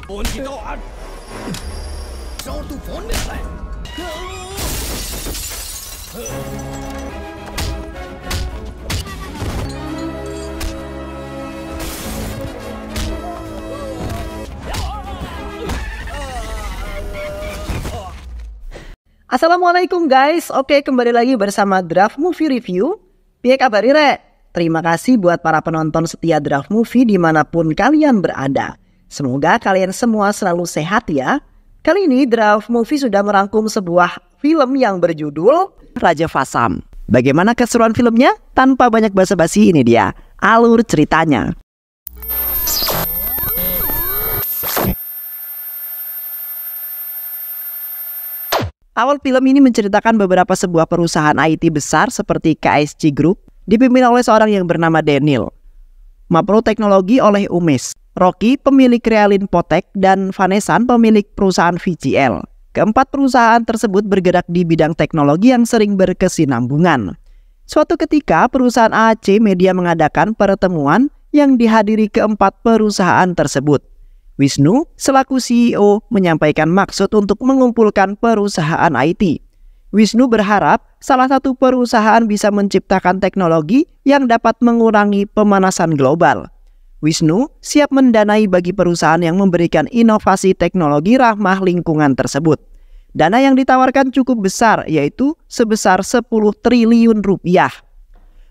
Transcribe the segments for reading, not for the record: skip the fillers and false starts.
फोन की तो आग और तू फोन में है। Assalamualaikum guys, oke kembali lagi bersama Draft Movie Review. Piye kabar Re? Terima kasih buat para penonton setia Draft Movie dimanapun kalian berada. Semoga kalian semua selalu sehat ya. Kali ini Draft Movie sudah merangkum sebuah film yang berjudul Raja Fasam. Bagaimana keseruan filmnya? Tanpa banyak basa-basi, ini dia alur ceritanya. Awal film ini menceritakan beberapa sebuah perusahaan IT besar seperti KSC Group dipimpin oleh seorang yang bernama Daniel. Mapro Teknologi oleh Umesh, Rocky pemilik Realin Potek, dan Vanesan pemilik perusahaan VCL. Keempat perusahaan tersebut bergerak di bidang teknologi yang sering berkesinambungan. Suatu ketika perusahaan AAC Media mengadakan pertemuan yang dihadiri keempat perusahaan tersebut. Wisnu selaku CEO menyampaikan maksud untuk mengumpulkan perusahaan IT. Wisnu berharap salah satu perusahaan bisa menciptakan teknologi yang dapat mengurangi pemanasan global. Wisnu siap mendanai bagi perusahaan yang memberikan inovasi teknologi ramah lingkungan tersebut. Dana yang ditawarkan cukup besar, yaitu sebesar 10 triliun rupiah.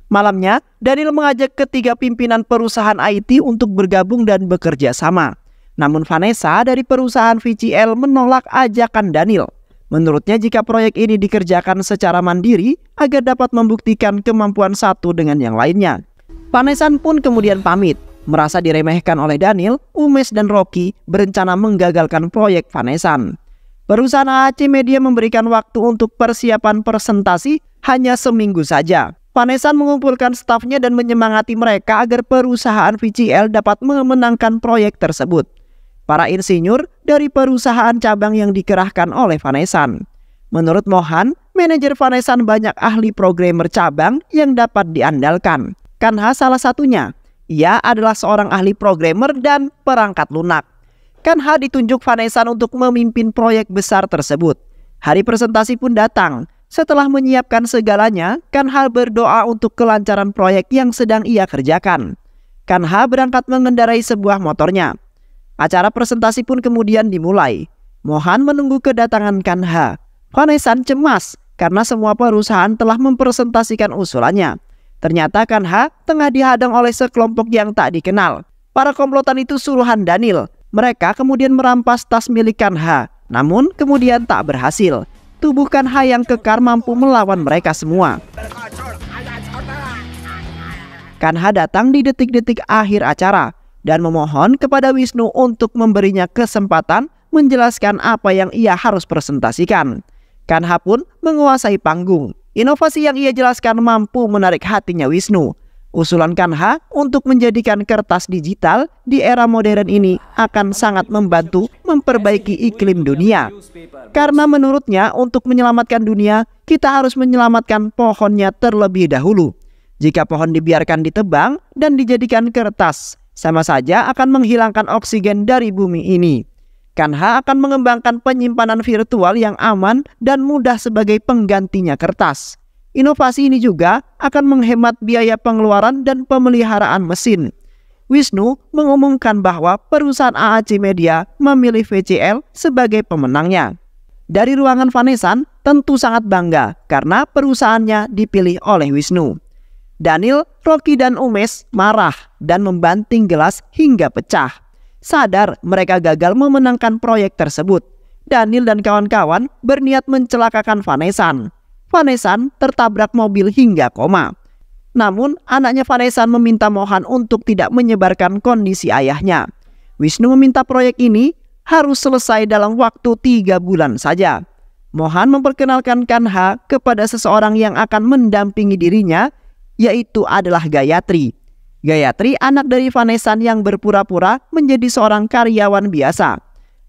Malamnya, Daniel mengajak ketiga pimpinan perusahaan IT untuk bergabung dan bekerja sama. Namun Vanessa dari perusahaan VCL menolak ajakan Daniel. Menurutnya jika proyek ini dikerjakan secara mandiri agar dapat membuktikan kemampuan satu dengan yang lainnya. Vanessa pun kemudian pamit. Merasa diremehkan oleh Daniel, Umesh dan Rocky berencana menggagalkan proyek Vanessa. Perusahaan AAC Media memberikan waktu untuk persiapan presentasi hanya seminggu saja. Vanessa mengumpulkan stafnya dan menyemangati mereka agar perusahaan VCL dapat memenangkan proyek tersebut. Para insinyur dari perusahaan cabang yang dikerahkan oleh Vanessa. Menurut Mohan, manajer Vanessa banyak ahli programmer cabang yang dapat diandalkan. Kanha salah satunya. Ia adalah seorang ahli programmer dan perangkat lunak. Kanha ditunjuk Vanessa untuk memimpin proyek besar tersebut. Hari presentasi pun datang. Setelah menyiapkan segalanya, Kanha berdoa untuk kelancaran proyek yang sedang ia kerjakan. Kanha berangkat mengendarai sebuah motornya. Acara presentasi pun kemudian dimulai. Mohan menunggu kedatangan Kanha. Vanessa cemas karena semua perusahaan telah mempresentasikan usulannya. Ternyata Kanha tengah dihadang oleh sekelompok yang tak dikenal. Para komplotan itu suruhan Daniel. Mereka kemudian merampas tas milik Kanha. Namun kemudian tak berhasil. Tubuh Kanha yang kekar mampu melawan mereka semua. Kanha datang di detik-detik akhir acara dan memohon kepada Wisnu untuk memberinya kesempatan menjelaskan apa yang ia harus presentasikan. Kanha pun menguasai panggung. Inovasi yang ia jelaskan mampu menarik hatinya Wisnu. Usulan Kanha untuk menjadikan kertas digital di era modern ini akan sangat membantu memperbaiki iklim dunia. Karena menurutnya untuk menyelamatkan dunia, kita harus menyelamatkan pohonnya terlebih dahulu. Jika pohon dibiarkan ditebang dan dijadikan kertas, sama saja akan menghilangkan oksigen dari bumi ini. Kanha akan mengembangkan penyimpanan virtual yang aman dan mudah sebagai penggantinya kertas. Inovasi ini juga akan menghemat biaya pengeluaran dan pemeliharaan mesin. Wisnu mengumumkan bahwa perusahaan AAC Media memilih VCL sebagai pemenangnya. Dari ruangan Vanessa tentu sangat bangga karena perusahaannya dipilih oleh Wisnu. Daniel, Rocky, dan Umesh marah dan membanting gelas hingga pecah. Sadar mereka gagal memenangkan proyek tersebut. Daniel dan kawan-kawan berniat mencelakakan Vanessa. Vanessa tertabrak mobil hingga koma. Namun anaknya Vanessa meminta Mohan untuk tidak menyebarkan kondisi ayahnya. Wisnu meminta proyek ini harus selesai dalam waktu 3 bulan saja. Mohan memperkenalkan Kanha kepada seseorang yang akan mendampingi dirinya, yaitu adalah Gayatri. Gayatri anak dari Vanessa yang berpura-pura menjadi seorang karyawan biasa.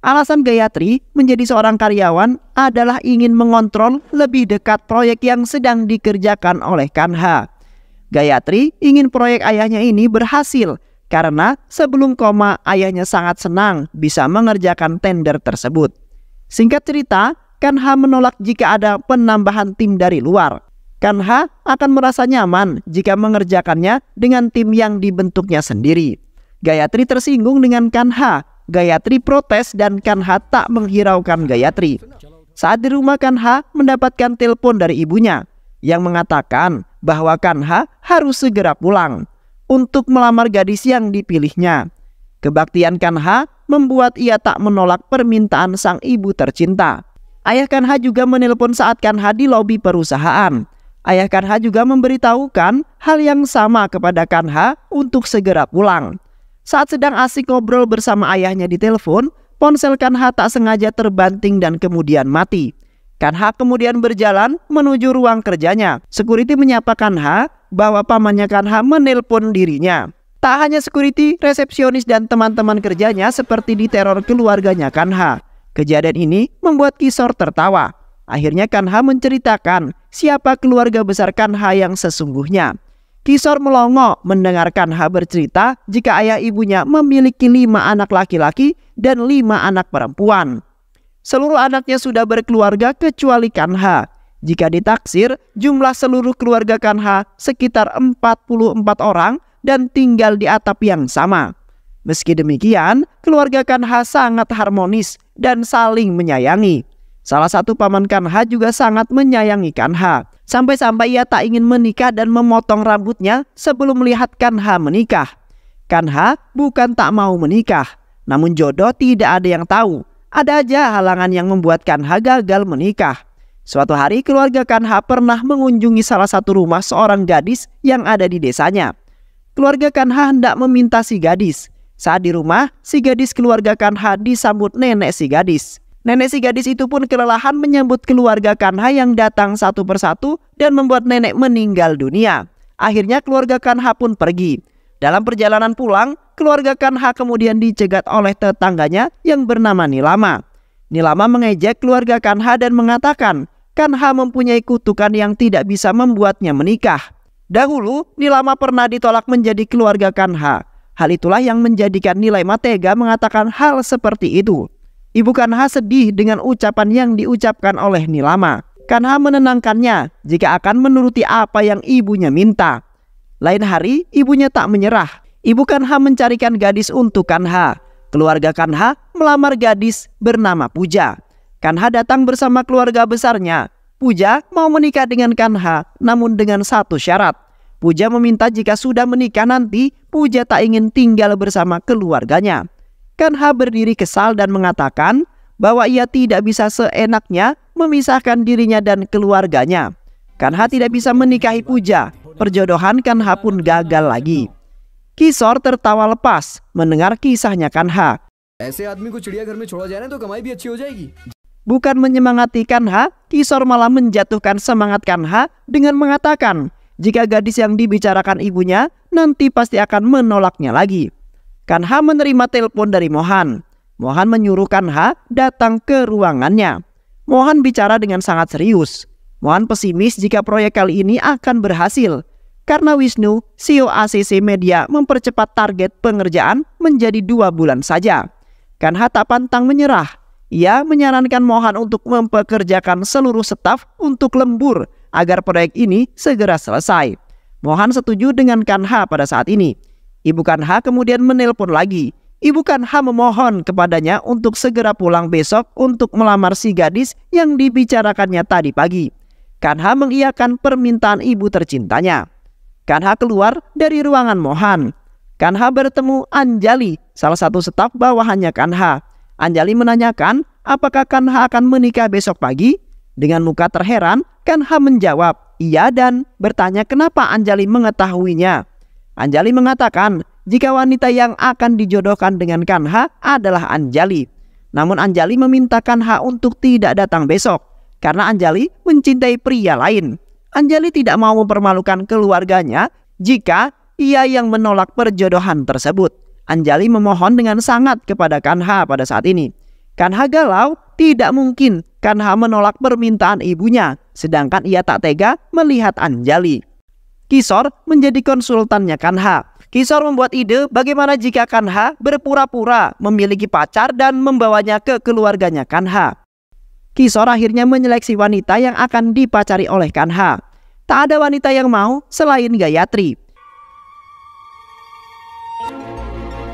Alasan Gayatri menjadi seorang karyawan adalah ingin mengontrol lebih dekat proyek yang sedang dikerjakan oleh Kanha. Gayatri ingin proyek ayahnya ini berhasil karena sebelum koma ayahnya sangat senang bisa mengerjakan tender tersebut. Singkat cerita, Kanha menolak jika ada penambahan tim dari luar. Kanha akan merasa nyaman jika mengerjakannya dengan tim yang dibentuknya sendiri. Gayatri tersinggung dengan Kanha. Gayatri protes dan Kanha tak menghiraukan Gayatri. Saat di rumah, Kanha mendapatkan telepon dari ibunya yang mengatakan bahwa Kanha harus segera pulang untuk melamar gadis yang dipilihnya. Kebaktian Kanha membuat ia tak menolak permintaan sang ibu tercinta. Ayah Kanha juga menelpon saat Kanha di lobi perusahaan. Ayah Kanha juga memberitahukan hal yang sama kepada Kanha untuk segera pulang. Saat sedang asik ngobrol bersama ayahnya di telepon, ponsel Kanha tak sengaja terbanting dan kemudian mati. Kanha kemudian berjalan menuju ruang kerjanya. Security menyapa Kanha bahwa pamannya Kanha menelpon dirinya. Tak hanya security, resepsionis dan teman-teman kerjanya seperti diteror keluarganya Kanha. Kejadian ini membuat Kishore tertawa. Akhirnya Kanha menceritakan siapa keluarga besar Kanha yang sesungguhnya. Kishore melongo mendengar Kanha bercerita jika ayah ibunya memiliki 5 anak laki-laki dan 5 anak perempuan. Seluruh anaknya sudah berkeluarga kecuali Kanha. Jika ditaksir, jumlah seluruh keluarga Kanha sekitar 44 orang dan tinggal di atap yang sama. Meski demikian, keluarga Kanha sangat harmonis dan saling menyayangi. Salah satu paman Kanha juga sangat menyayangi Kanha. Sampai-sampai ia tak ingin menikah dan memotong rambutnya sebelum melihat Kanha menikah. Kanha bukan tak mau menikah, namun jodoh tidak ada yang tahu. Ada aja halangan yang membuat Kanha gagal menikah. Suatu hari keluarga Kanha pernah mengunjungi salah satu rumah seorang gadis yang ada di desanya. Keluarga Kanha hendak meminta si gadis. Saat di rumah, si gadis keluarga Kanha disambut nenek si gadis. Nenek si gadis itu pun kelelahan menyambut keluarga Kanha yang datang satu persatu dan membuat nenek meninggal dunia. Akhirnya keluarga Kanha pun pergi. Dalam perjalanan pulang, keluarga Kanha kemudian dicegat oleh tetangganya yang bernama Nilama. Nilama mengejek keluarga Kanha dan mengatakan Kanha mempunyai kutukan yang tidak bisa membuatnya menikah. Dahulu, Nilama pernah ditolak menjadi keluarga Kanha. Hal itulah yang menjadikan Nilama tega mengatakan hal seperti itu. Ibu Kanha sedih dengan ucapan yang diucapkan oleh Nilama. Kanha menenangkannya jika akan menuruti apa yang ibunya minta. Lain hari, ibunya tak menyerah. Ibu Kanha mencarikan gadis untuk Kanha. Keluarga Kanha melamar gadis bernama Puja. Kanha datang bersama keluarga besarnya. Puja mau menikah dengan Kanha, namun dengan satu syarat. Puja meminta jika sudah menikah nanti, Puja tak ingin tinggal bersama keluarganya. Kanha berdiri kesal dan mengatakan bahwa ia tidak bisa seenaknya memisahkan dirinya dan keluarganya. Kanha tidak bisa menikahi Puja. Perjodohan Kanha pun gagal lagi. Kishore tertawa lepas mendengar kisahnya Kanha. Bukan menyemangati Kanha, Kishore malah menjatuhkan semangat Kanha dengan mengatakan jika gadis yang dibicarakan ibunya nanti pasti akan menolaknya lagi. Kanha menerima telepon dari Mohan. Mohan menyuruh Kanha datang ke ruangannya. Mohan bicara dengan sangat serius. Mohan pesimis jika proyek kali ini akan berhasil. Karena Wisnu, CEO ACC Media mempercepat target pengerjaan menjadi 2 bulan saja. Kanha tak pantang menyerah. Ia menyarankan Mohan untuk mempekerjakan seluruh staf untuk lembur agar proyek ini segera selesai. Mohan setuju dengan Kanha pada saat ini. Ibu Kanha kemudian menelpon lagi. Ibu Kanha memohon kepadanya untuk segera pulang besok untuk melamar si gadis yang dibicarakannya tadi pagi. Kanha mengiyakan permintaan ibu tercintanya. Kanha keluar dari ruangan Mohan. Kanha bertemu Anjali, salah satu staf bawahannya Kanha. Anjali menanyakan apakah Kanha akan menikah besok pagi. Dengan muka terheran, Kanha menjawab iya dan bertanya kenapa Anjali mengetahuinya. Anjali mengatakan jika wanita yang akan dijodohkan dengan Kanha adalah Anjali. Namun Anjali meminta Kanha untuk tidak datang besok karena Anjali mencintai pria lain. Anjali tidak mau mempermalukan keluarganya jika ia yang menolak perjodohan tersebut. Anjali memohon dengan sangat kepada Kanha pada saat ini. Kanha galau, tidak mungkin Kanha menolak permintaan ibunya, sedangkan ia tak tega melihat Anjali. Kishore menjadi konsultannya Kanha. Kishore membuat ide bagaimana jika Kanha berpura-pura memiliki pacar dan membawanya ke keluarganya Kanha. Kishore akhirnya menyeleksi wanita yang akan dipacari oleh Kanha. Tak ada wanita yang mau selain Gayatri.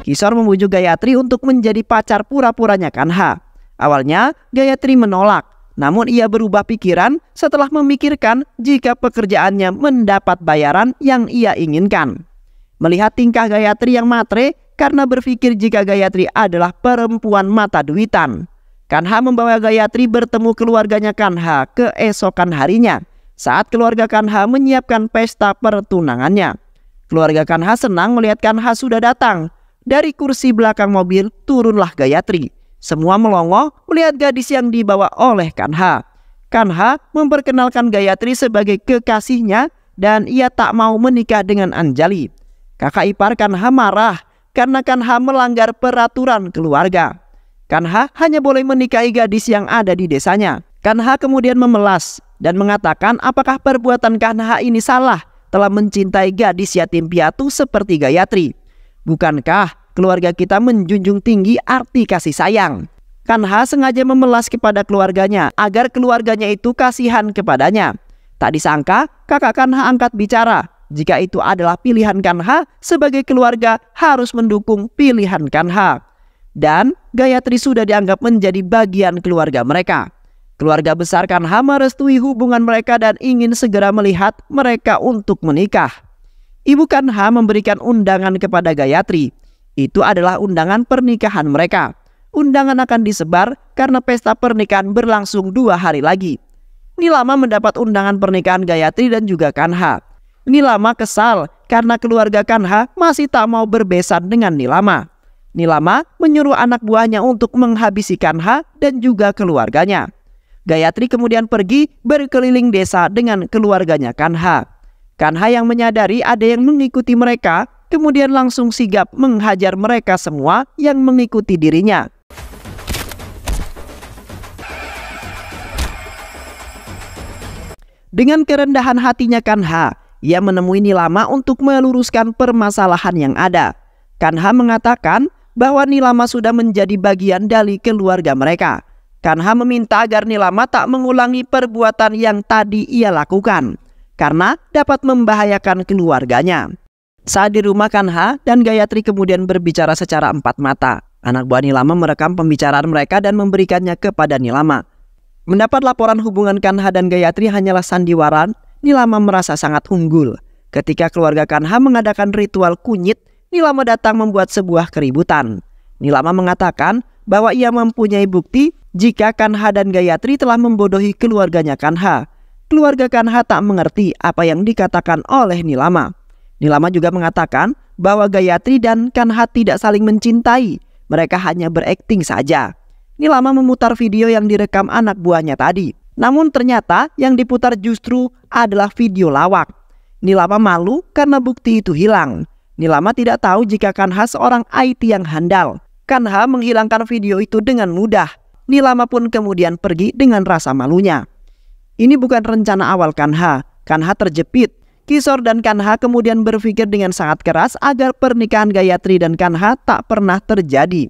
Kishore membujuk Gayatri untuk menjadi pacar pura-puranya Kanha. Awalnya Gayatri menolak, namun ia berubah pikiran setelah memikirkan jika pekerjaannya mendapat bayaran yang ia inginkan. Melihat tingkah Gayatri yang matre karena berpikir jika Gayatri adalah perempuan mata duitan, Kanha membawa Gayatri bertemu keluarganya Kanha keesokan harinya saat keluarga Kanha menyiapkan pesta pertunangannya. Keluarga Kanha senang melihat Kanha sudah datang. Dari kursi belakang mobil turunlah Gayatri. Semua melongo melihat gadis yang dibawa oleh Kanha. Kanha memperkenalkan Gayatri sebagai kekasihnya dan ia tak mau menikah dengan Anjali. Kakak ipar Kanha marah karena Kanha melanggar peraturan keluarga. Kanha hanya boleh menikahi gadis yang ada di desanya. Kanha kemudian memelas dan mengatakan apakah perbuatan Kanha ini salah telah mencintai gadis yatim piatu seperti Gayatri. Bukankah keluarga kita menjunjung tinggi arti kasih sayang? Kanha sengaja memelas kepada keluarganya agar keluarganya itu kasihan kepadanya. Tak disangka kakak Kanha angkat bicara. Jika itu adalah pilihan Kanha, sebagai keluarga harus mendukung pilihan Kanha. Dan Gayatri sudah dianggap menjadi bagian keluarga mereka. Keluarga besar Kanha merestui hubungan mereka dan ingin segera melihat mereka untuk menikah. Ibu Kanha memberikan undangan kepada Gayatri. Itu adalah undangan pernikahan mereka. Undangan akan disebar karena pesta pernikahan berlangsung 2 hari lagi. Nilama mendapat undangan pernikahan Gayatri dan juga Kanha. Nilama kesal karena keluarga Kanha masih tak mau berbesan dengan Nilama. Nilama menyuruh anak buahnya untuk menghabisi Kanha dan juga keluarganya. Gayatri kemudian pergi berkeliling desa dengan keluarganya Kanha. Kanha yang menyadari ada yang mengikuti mereka, kemudian langsung sigap menghajar mereka semua yang mengikuti dirinya. Dengan kerendahan hatinya Kanha, ia menemui Nilama untuk meluruskan permasalahan yang ada. Kanha mengatakan bahwa Nilama sudah menjadi bagian dari keluarga mereka. Kanha meminta agar Nilama tak mengulangi perbuatan yang tadi ia lakukan, karena dapat membahayakan keluarganya. Saat di rumah Kanha dan Gayatri kemudian berbicara secara empat mata. Anak buah Nilama merekam pembicaraan mereka dan memberikannya kepada Nilama. Mendapat laporan hubungan Kanha dan Gayatri hanyalah sandiwara, Nilama merasa sangat unggul. Ketika keluarga Kanha mengadakan ritual kunyit, Nilama datang membuat sebuah keributan. Nilama mengatakan bahwa ia mempunyai bukti jika Kanha dan Gayatri telah membodohi keluarganya Kanha. Keluarga Kanha tak mengerti apa yang dikatakan oleh Nilama. Nilama juga mengatakan bahwa Gayatri dan Kanha tidak saling mencintai. Mereka hanya berakting saja. Nilama memutar video yang direkam anak buahnya tadi. Namun ternyata yang diputar justru adalah video lawak. Nilama malu karena bukti itu hilang. Nilama tidak tahu jika Kanha seorang IT yang handal. Kanha menghilangkan video itu dengan mudah. Nilama pun kemudian pergi dengan rasa malunya. Ini bukan rencana awal Kanha. Kanha terjepit. Kishore dan Kanha kemudian berpikir dengan sangat keras agar pernikahan Gayatri dan Kanha tak pernah terjadi.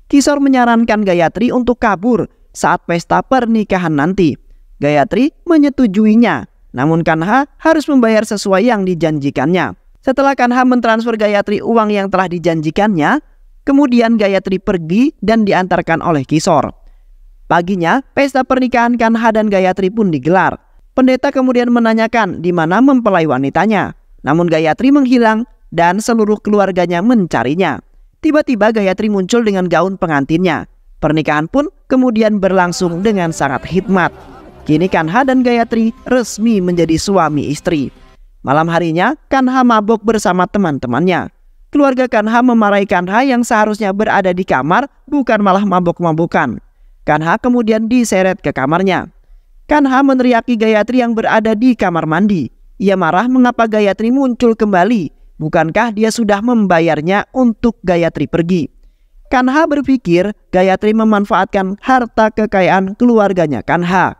Kishore menyarankan Gayatri untuk kabur saat pesta pernikahan nanti. Gayatri menyetujuinya, namun Kanha harus membayar sesuai yang dijanjikannya. Setelah Kanha mentransfer Gayatri uang yang telah dijanjikannya, kemudian Gayatri pergi dan diantarkan oleh Kishore. Paginya, pesta pernikahan Kanha dan Gayatri pun digelar. Pendeta kemudian menanyakan di mana mempelai wanitanya. Namun Gayatri menghilang dan seluruh keluarganya mencarinya. Tiba-tiba Gayatri muncul dengan gaun pengantinnya. Pernikahan pun kemudian berlangsung dengan sangat hikmat. Kini Kanha dan Gayatri resmi menjadi suami istri. Malam harinya, Kanha mabok bersama teman-temannya. Keluarga Kanha memarahi Kanha yang seharusnya berada di kamar, bukan malah mabok-mabokan. Kanha kemudian diseret ke kamarnya. Kanha meneriaki Gayatri yang berada di kamar mandi. Ia marah mengapa Gayatri muncul kembali. Bukankah dia sudah membayarnya untuk Gayatri pergi? Kanha berpikir Gayatri memanfaatkan harta kekayaan keluarganya Kanha.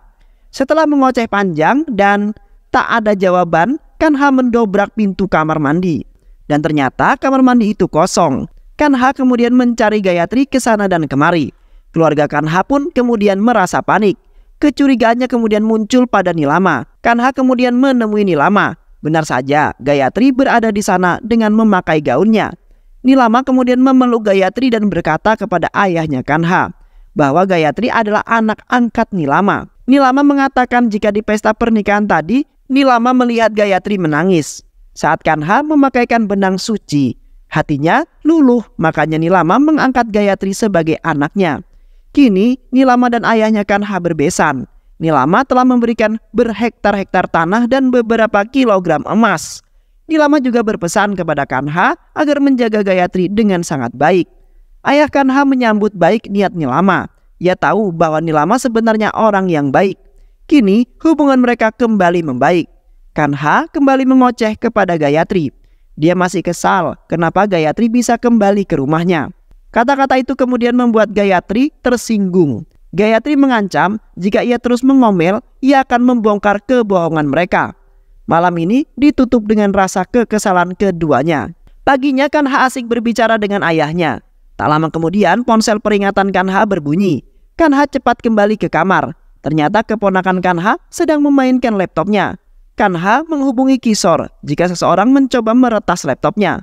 Setelah mengoceh panjang dan tak ada jawaban, Kanha mendobrak pintu kamar mandi. Dan ternyata kamar mandi itu kosong. Kanha kemudian mencari Gayatri ke sana dan kemari. Keluarga Kanha pun kemudian merasa panik. Kecurigaannya kemudian muncul pada Nilama. Kanha kemudian menemui Nilama. Benar saja, Gayatri berada di sana dengan memakai gaunnya. Nilama kemudian memeluk Gayatri dan berkata kepada ayahnya Kanha bahwa Gayatri adalah anak angkat Nilama. Nilama mengatakan jika di pesta pernikahan tadi, Nilama melihat Gayatri menangis saat Kanha memakaikan benang suci. Hatinya luluh, makanya Nilama mengangkat Gayatri sebagai anaknya. Kini Nilama dan ayahnya Kanha berbesan. Nilama telah memberikan berhektar-hektar tanah dan beberapa kilogram emas. Nilama juga berpesan kepada Kanha agar menjaga Gayatri dengan sangat baik. Ayah Kanha menyambut baik niat Nilama. Ia tahu bahwa Nilama sebenarnya orang yang baik. Kini hubungan mereka kembali membaik. Kanha kembali mengoceh kepada Gayatri. Dia masih kesal kenapa Gayatri bisa kembali ke rumahnya. Kata-kata itu kemudian membuat Gayatri tersinggung. Gayatri mengancam jika ia terus mengomel, ia akan membongkar kebohongan mereka. Malam ini ditutup dengan rasa kekesalan keduanya. Paginya Kanha asik berbicara dengan ayahnya. Tak lama kemudian ponsel peringatan Kanha berbunyi. Kanha cepat kembali ke kamar. Ternyata keponakan Kanha sedang memainkan laptopnya. Kanha menghubungi Kishore jika seseorang mencoba meretas laptopnya.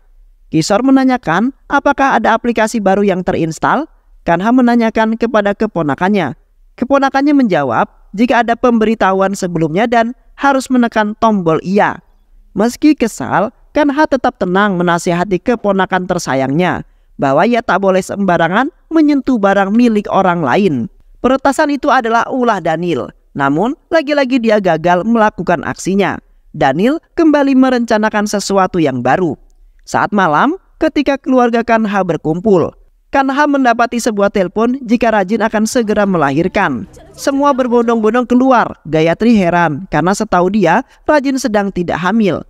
Kishore menanyakan apakah ada aplikasi baru yang terinstal. Kanha menanyakan kepada keponakannya. Keponakannya menjawab jika ada pemberitahuan sebelumnya dan harus menekan tombol iya. Meski kesal, Kanha tetap tenang menasihati keponakan tersayangnya bahwa ia tak boleh sembarangan menyentuh barang milik orang lain. Peretasan itu adalah ulah Daniel. Namun, lagi-lagi dia gagal melakukan aksinya. Daniel kembali merencanakan sesuatu yang baru. Saat malam, ketika keluarga Kanha berkumpul, Kanha mendapati sebuah telepon jika Rajin akan segera melahirkan. Semua berbondong-bondong keluar. Gayatri heran karena setahu dia, Rajin sedang tidak hamil.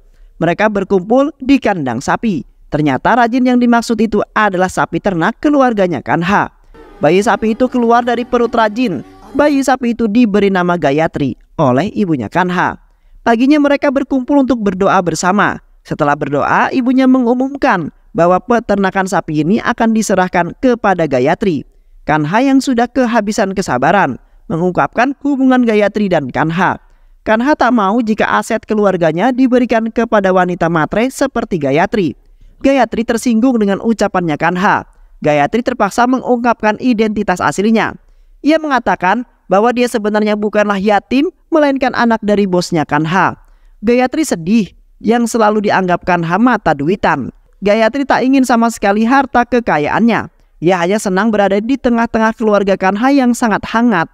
Mereka berkumpul di kandang sapi. Ternyata Rajin yang dimaksud itu adalah sapi ternak keluarganya Kanha. Bayi sapi itu keluar dari perut Rajin. Bayi sapi itu diberi nama Gayatri oleh ibunya Kanha. Paginya mereka berkumpul untuk berdoa bersama. Setelah berdoa, ibunya mengumumkan bahwa peternakan sapi ini akan diserahkan kepada Gayatri. Kanha yang sudah kehabisan kesabaran mengungkapkan hubungan Gayatri dan Kanha. Kanha tak mau jika aset keluarganya diberikan kepada wanita matre seperti Gayatri. Gayatri tersinggung dengan ucapannya Kanha. Gayatri terpaksa mengungkapkan identitas aslinya. Ia mengatakan bahwa dia sebenarnya bukanlah yatim, melainkan anak dari bosnya Kanha. Gayatri sedih yang selalu dianggap Kanha mata duitan. Gayatri tak ingin sama sekali harta kekayaannya. Ia hanya senang berada di tengah-tengah keluarga Kanha yang sangat hangat.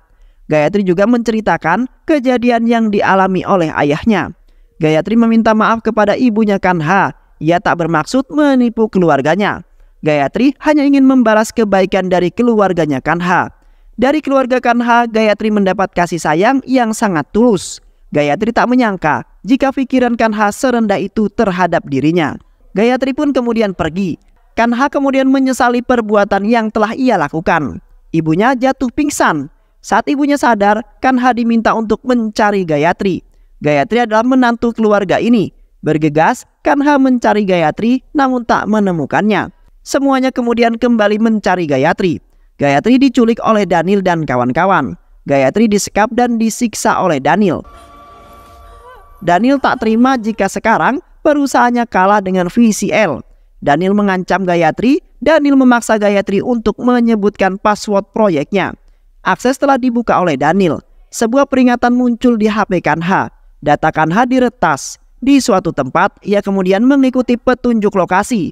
Gayatri juga menceritakan kejadian yang dialami oleh ayahnya. Gayatri meminta maaf kepada ibunya Kanha. Ia tak bermaksud menipu keluarganya. Gayatri hanya ingin membalas kebaikan dari keluarganya Kanha. Dari keluarga Kanha, Gayatri mendapat kasih sayang yang sangat tulus. Gayatri tak menyangka jika pikiran Kanha serendah itu terhadap dirinya. Gayatri pun kemudian pergi. Kanha kemudian menyesali perbuatan yang telah ia lakukan. Ibunya jatuh pingsan. Saat ibunya sadar, Kanha diminta untuk mencari Gayatri. Gayatri adalah menantu keluarga ini. Bergegas, Kanha mencari Gayatri namun tak menemukannya. Semuanya kemudian kembali mencari Gayatri. Gayatri diculik oleh Daniel dan kawan-kawan. Gayatri disekap dan disiksa oleh Daniel. Daniel tak terima jika sekarang perusahaannya kalah dengan VCL. Daniel mengancam Gayatri. Daniel memaksa Gayatri untuk menyebutkan password proyeknya. Akses telah dibuka oleh Daniel. Sebuah peringatan muncul di HP Kanha. Data Kanha diretas. Di suatu tempat, ia kemudian mengikuti petunjuk lokasi.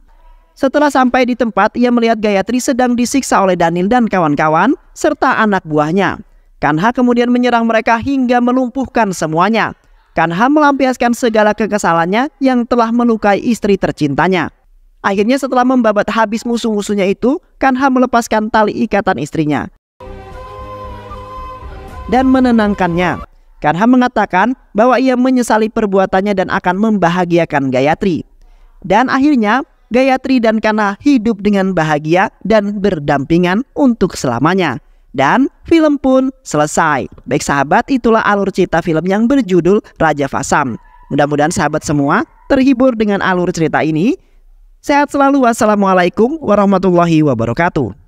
Setelah sampai di tempat, ia melihat Gayatri sedang disiksa oleh Daniel dan kawan-kawan serta anak buahnya. Kanha kemudian menyerang mereka hingga melumpuhkan semuanya. Kanha melampiaskan segala kekesalannya yang telah melukai istri tercintanya. Akhirnya setelah membabat habis musuh-musuhnya itu, Kanha melepaskan tali ikatan istrinya dan menenangkannya. Kanha mengatakan bahwa ia menyesali perbuatannya dan akan membahagiakan Gayatri. Dan akhirnya Gayatri dan Kanha hidup dengan bahagia dan berdampingan untuk selamanya. Dan film pun selesai. Baik sahabat, itulah alur cerita film yang berjudul Raja Vasam. Mudah-mudahan sahabat semua terhibur dengan alur cerita ini. Sehat selalu. Wassalamualaikum warahmatullahi wabarakatuh.